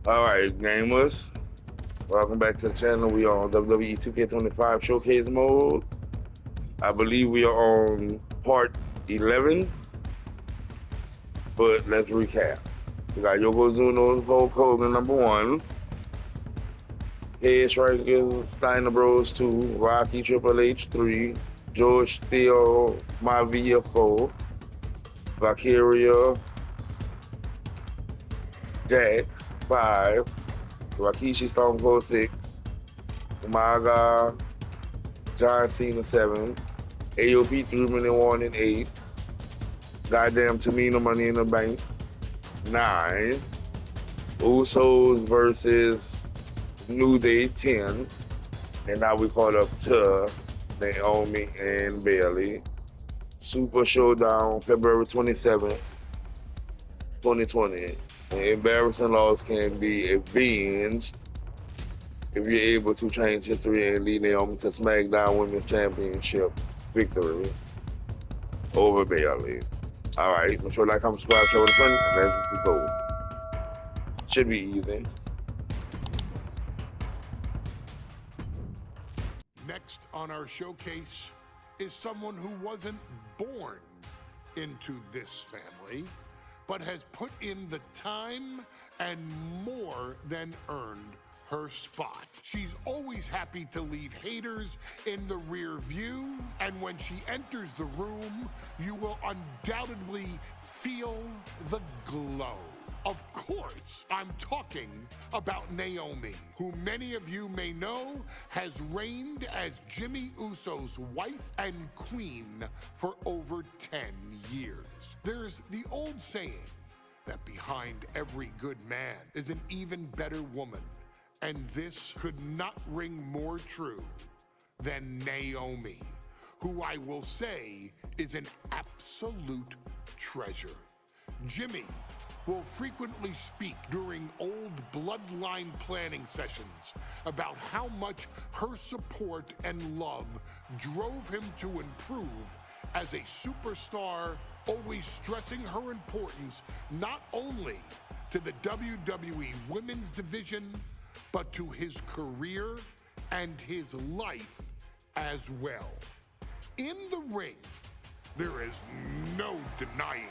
All right, gamers. Welcome back to the channel. We are on WWE 2K25 showcase mode. I believe we are on part 11. But let's recap. We got Yokozuna, Hulk Hogan #1. Head Strikers, Steiner Bros 2, Rocky Triple H 3, George Steele, Maivia 4, Valkyria, Jax 5, Rikishi Stone Cold 6, Umaga, John Cena 7, AOP 3-1 and 8, Goddamn Tamina Money in the Bank 9, Usos versus New Day 10, and now we caught up to Naomi and Bayley. Super Showdown, February 27th, 2020. An embarrassing loss can be avenged if you're able to change history and lead Naomi to SmackDown Women's Championship victory over Bayley. All right, make sure to like, comment, subscribe, share with a friend, and let's go. Should be easy. Next on our showcase is someone who wasn't born into this family, but has put in the time and more than earned her spot. She's always happy to leave haters in the rear view, and when she enters the room, you will undoubtedly feel the glow. Of course, I'm talking about Naomi, who many of you may know has reigned as Jimmy Uso's wife and queen for over 10 years. There's the old saying that behind every good man is an even better woman, and this could not ring more true than Naomi, who I will say is an absolute treasure. Jimmy will frequently speak during old Bloodline planning sessions about how much her support and love drove him to improve as a superstar, always stressing her importance not only to the WWE Women's Division, but to his career and his life as well. In the ring, there is no denying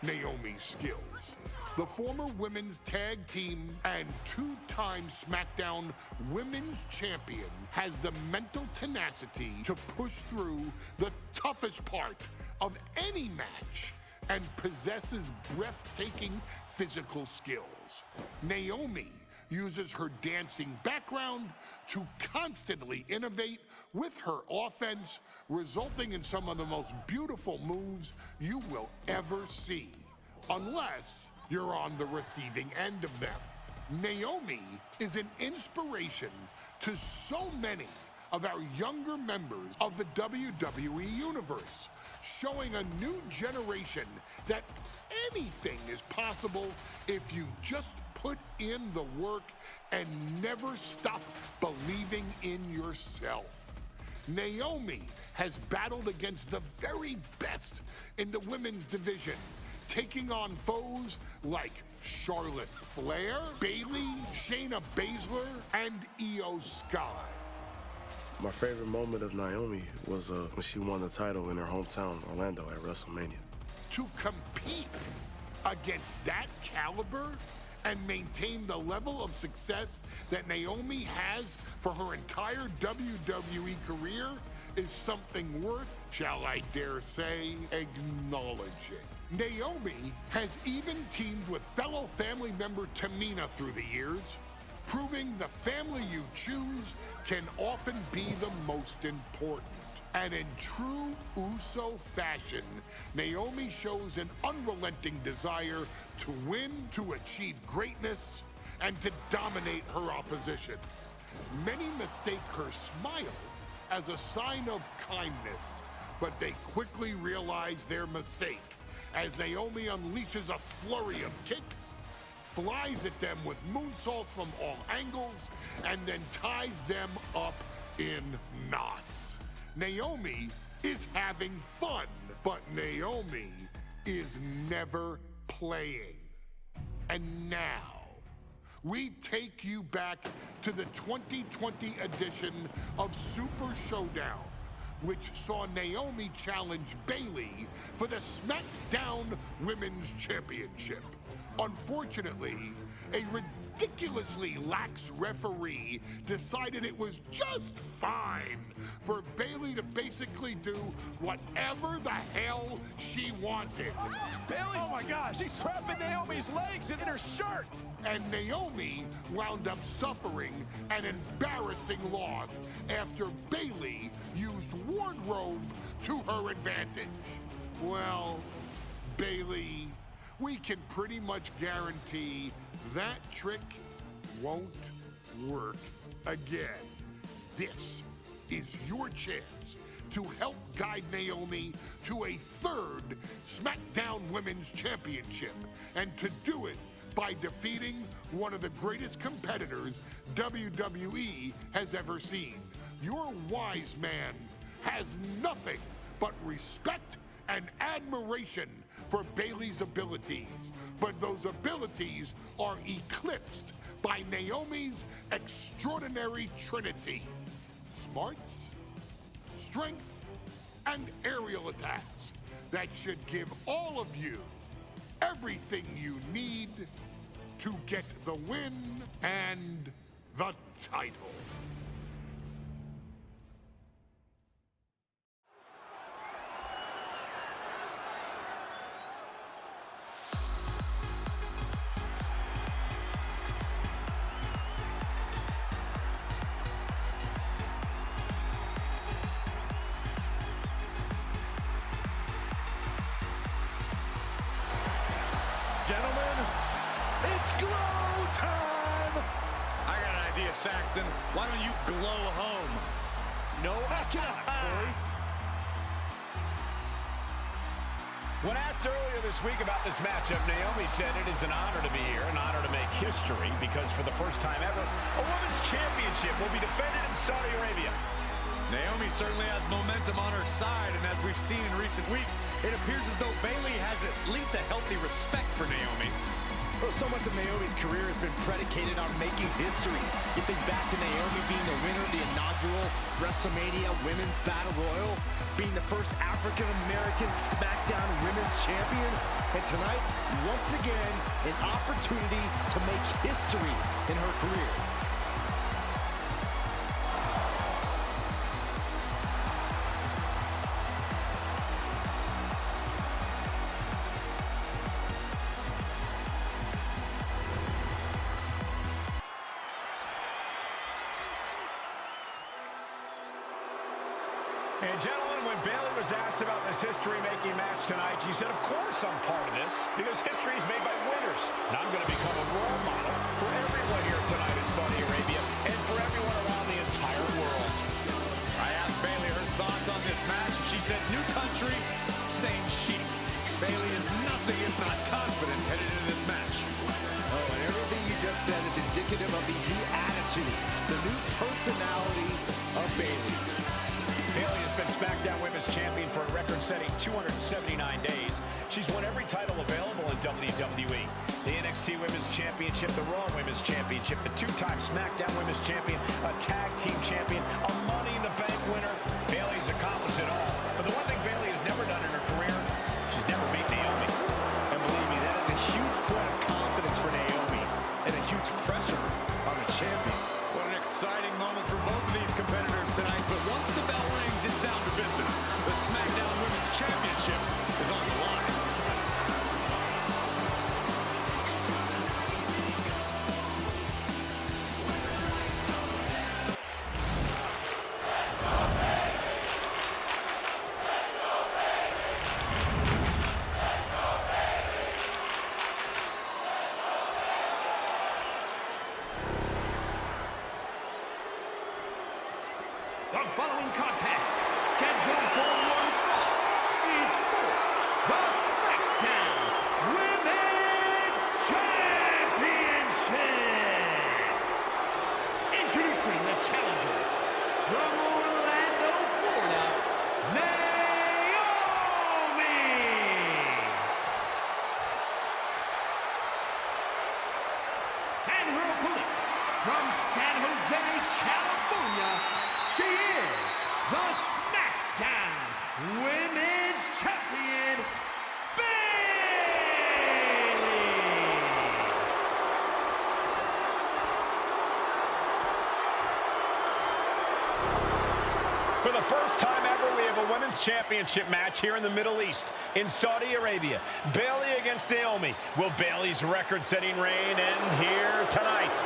Naomi's skills. The former women's tag team and two-time SmackDown Women's Champion has the mental tenacity to push through the toughest part of any match and possesses breathtaking physical skills. Naomi uses her dancing background to constantly innovate with her offense, resulting in some of the most beautiful moves you will ever see, unless you're on the receiving end of them. Naomi is an inspiration to so many of our younger members of the WWE Universe, showing a new generation that anything is possible if you just put in the work and never stop believing in yourself. Naomi has battled against the very best in the women's division, taking on foes like Charlotte Flair, Bayley, Shayna Baszler, and Io Sky. My favorite moment of Naomi was when she won the title in her hometown, Orlando, at WrestleMania. To compete against that caliber and maintain the level of success that Naomi has for her entire WWE career is something worth, shall I dare say, acknowledging. Naomi has even teamed with fellow family member Tamina through the years, proving the family you choose can often be the most important. And in true Uso fashion, Naomi shows an unrelenting desire to win, to achieve greatness, and to dominate her opposition. Many mistake her smile as a sign of kindness, but they quickly realize their mistake as Naomi unleashes a flurry of kicks, flies at them with moonsaults from all angles, and then ties them up in knots. Naomi is having fun, but Naomi is never playing. And now, we take you back to the 2020 edition of Super Showdown, which saw Naomi challenge Bayley for the SmackDown Women's Championship. Unfortunately, a ridiculously lax referee decided it was just fine for Bayley to basically do whatever the hell she wanted. Bayley, oh my gosh, she's trapping Naomi's legs in her shirt. And Naomi wound up suffering an embarrassing loss after Bayley used wardrobe to her advantage. Well, Bayley, we can pretty much guarantee that trick won't work again. This is your chance to help guide Naomi to a third SmackDown Women's Championship, and to do it by defeating one of the greatest competitors WWE has ever seen. Your wise man has nothing but respect and admiration for Bayley's abilities, but those abilities are eclipsed by Naomi's extraordinary trinity: smarts, strength, and aerial attacks that should give all of you everything you need to get the win and the title. Gentlemen, it's glow time! I got an idea, Saxton. Why don't you glow home? No, I cannot, Corey. When asked earlier this week about this matchup, Naomi said it is an honor to be here, an honor to make history, because for the first time ever, a women's championship will be defended in Saudi Arabia. Naomi certainly has momentum on her side, and as we've seen in recent weeks, it appears as though Bayley has at least a healthy respect for Naomi. Well, so much of Naomi's career has been predicated on making history. You think back to Naomi being the winner of the inaugural WrestleMania Women's Battle Royal, being the first African-American SmackDown Women's Champion, and tonight, once again, an opportunity to make history in her career. And gentlemen, when Bayley was asked about this history-making match tonight, she said, of course I'm part of this, because history is made by winners. And I'm going to become a role model for everyone here tonight in Saudi Arabia, and for everyone around the entire world. I asked Bayley her thoughts on this match, and she said, new country, same sheet. Bayley is nothing if not confident headed into this match. Oh, and everything you just said is indicative of the new attitude, the new personality of Bayley. Bayley has been SmackDown Women's Champion for a record-setting 279 days. She's won every title available in WWE. The NXT Women's Championship, the Raw Women's Championship, the two-time SmackDown Women's Champion, a Tag Team Champion, a Money in the Bank winner. Bayley's accomplished it all. But the one thing Bayley has never done in her career, she's never beat Naomi. And believe me, that is a huge point of confidence for Naomi, and a huge pressure on the champion. What an exciting moment for both of these competitors tonight, but once the bell rings, it's down to business. The SmackDown Women's Championship is on the line. The following contest, scheduled for one fall, is for the SmackDown Women's Championship. Introducing the challenger from Orlando, Florida, Naomi. And her her opponent, from San Jose, California, she is the SmackDown Women's Champion, Bayley! For the first time ever, we have a women's championship match here in the Middle East, in Saudi Arabia. Bayley against Naomi. Will Bayley's record-setting reign end here tonight?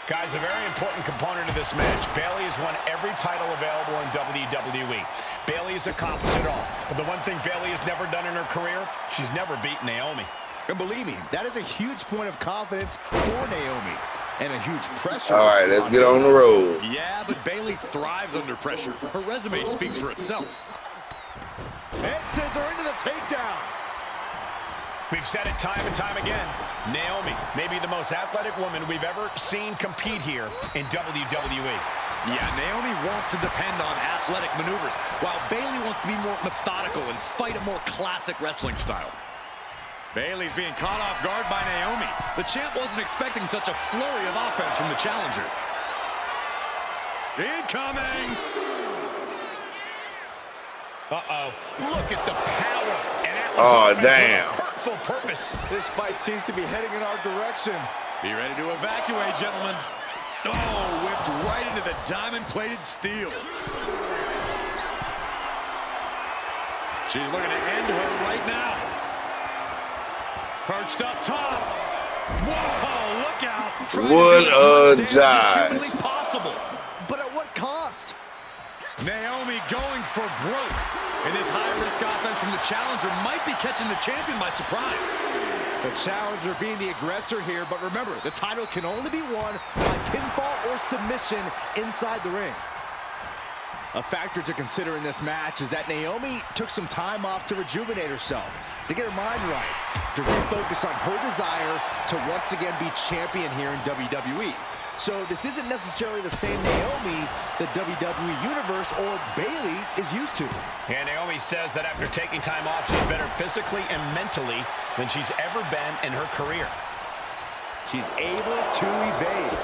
Guys, a very important component of this match. Bayley has won every title available in WWE. Bayley has accomplished it all. But the one thing Bayley has never done in her career, she's never beaten Naomi. And believe me, that is a huge point of confidence for Naomi. And a huge pressure. All right, let's get on the road. Yeah, but Bayley thrives under pressure. Her resume speaks for itself. And sends her into the takedown. We've said it time and time again. Naomi, maybe the most athletic woman we've ever seen compete here in WWE. Yeah, Naomi wants to depend on athletic maneuvers, while Bayley wants to be more methodical and fight a more classic wrestling style. Bayley's being caught off guard by Naomi. The champ wasn't expecting such a flurry of offense from the challenger. Incoming! Uh-oh. Look at the power. And that Oh, was damn. hurtful purpose. This fight seems to be heading in our direction. Be ready to evacuate, gentlemen. Oh, whipped right into the diamond-plated steel. She's looking to end her right now. Perched up top. Whoa, look out. What a dive. Humanly possible. But at what cost? Naomi going for broke. And this high-risk offense from the challenger might be catching the champion by surprise. The challenger being the aggressor here, but remember, the title can only be won by pinfall or submission inside the ring. A factor to consider in this match is that Naomi took some time off to rejuvenate herself, to get her mind right, to refocus on her desire to once again be champion here in WWE. So this isn't necessarily the same Naomi the WWE Universe or Bayley is used to. And Naomi says that after taking time off, she's better physically and mentally than she's ever been in her career. She's able to evade.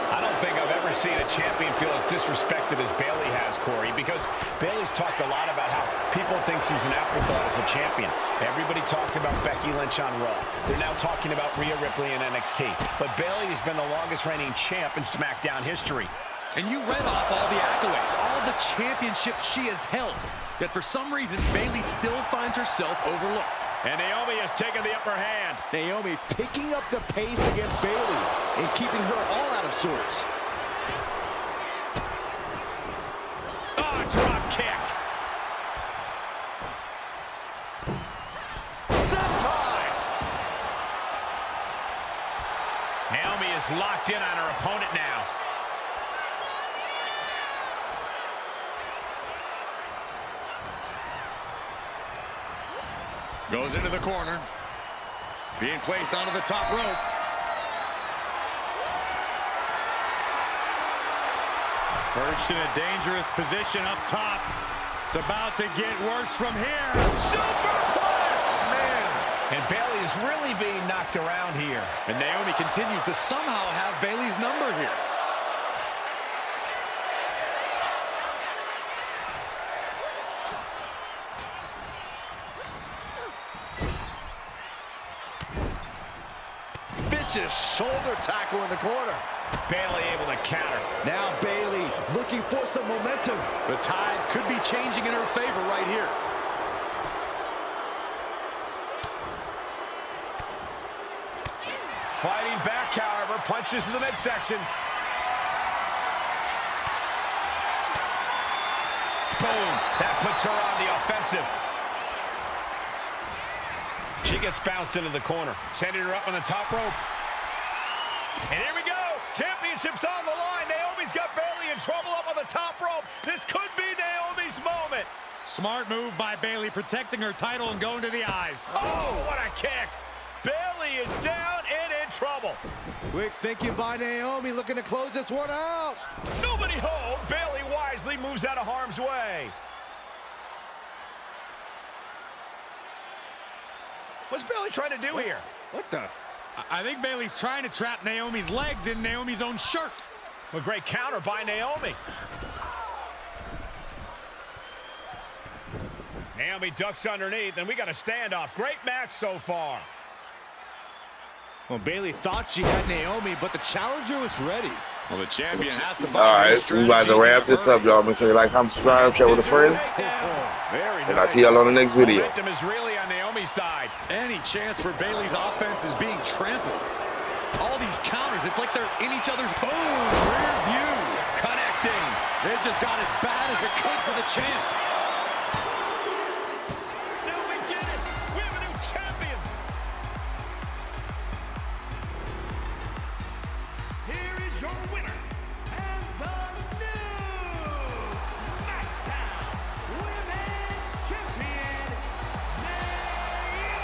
I don't think I've ever seen a champion feel as disrespected as Bayley has, Corey, because Bayley's talked a lot about how people think she's an afterthought as a champion. Everybody talks about Becky Lynch on Raw. They're now talking about Rhea Ripley in NXT. But Bayley has been the longest reigning champ in SmackDown history. And you read off all the accolades, all the championships she has held. Yet for some reason, Bayley still finds herself overlooked. And Naomi has taken the upper hand. Naomi picking up the pace against Bayley and keeping her all out of sorts. Oh, drop kick. Sentai! Naomi is locked in on her opponent now. Goes into the corner. Being placed onto the top rope. Perched in a dangerous position up top. It's about to get worse from here. Superplex! Man. And Bayley is really being knocked around here. And Naomi continues to somehow have Bayley's number here. Vicious shoulder tackle in the corner. Bayley able to counter. Now Bayley looking for some momentum. The tides could be changing in her favor right here. Fighting back, however, punches in the midsection. Boom, that puts her on the offensive. She gets bounced into the corner, sending her up on the top rope. And here we go, championship's on the line. Naomi's got Bayley in trouble up on the top rope. This could be Naomi's moment. Smart move by Bayley, protecting her title and going to the eyes. Oh, what a kick. Bayley is down and in trouble. Quick thinking by Naomi, looking to close this one out. Nobody home. Bayley wisely moves out of harm's way. What's Bayley trying to do here? What the? I think Bayley's trying to trap Naomi's legs in Naomi's own shirt. A great counter by Naomi. Naomi ducks underneath, and we got a standoff. Great match so far. Well, Bayley thought she had Naomi, but the challenger was ready. Well, the champion has to find All right, we about to wrap this up, y'all. Make sure you like, comment, subscribe, share with a friend. Very And I'll see y'all on the next video. Momentum is really on Naomi's side. Any chance for Bayley's offense is being trampled. All these counters, it's like they're in each other's boom. Rear view. Connecting. It just got as bad as it could for the champ. Now we get it. We have a new champion. Here is your winner, and the new SmackDown Women's Champion, Naomi.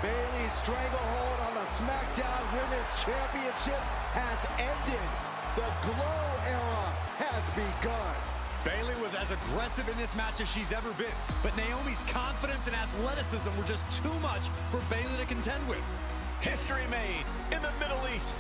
Bayley's stranglehold on the SmackDown Women's Championship has ended. The Glow era has begun. Bayley was as aggressive in this match as she's ever been, but Naomi's confidence and athleticism were just too much for Bayley to contend with. History made in the Middle East.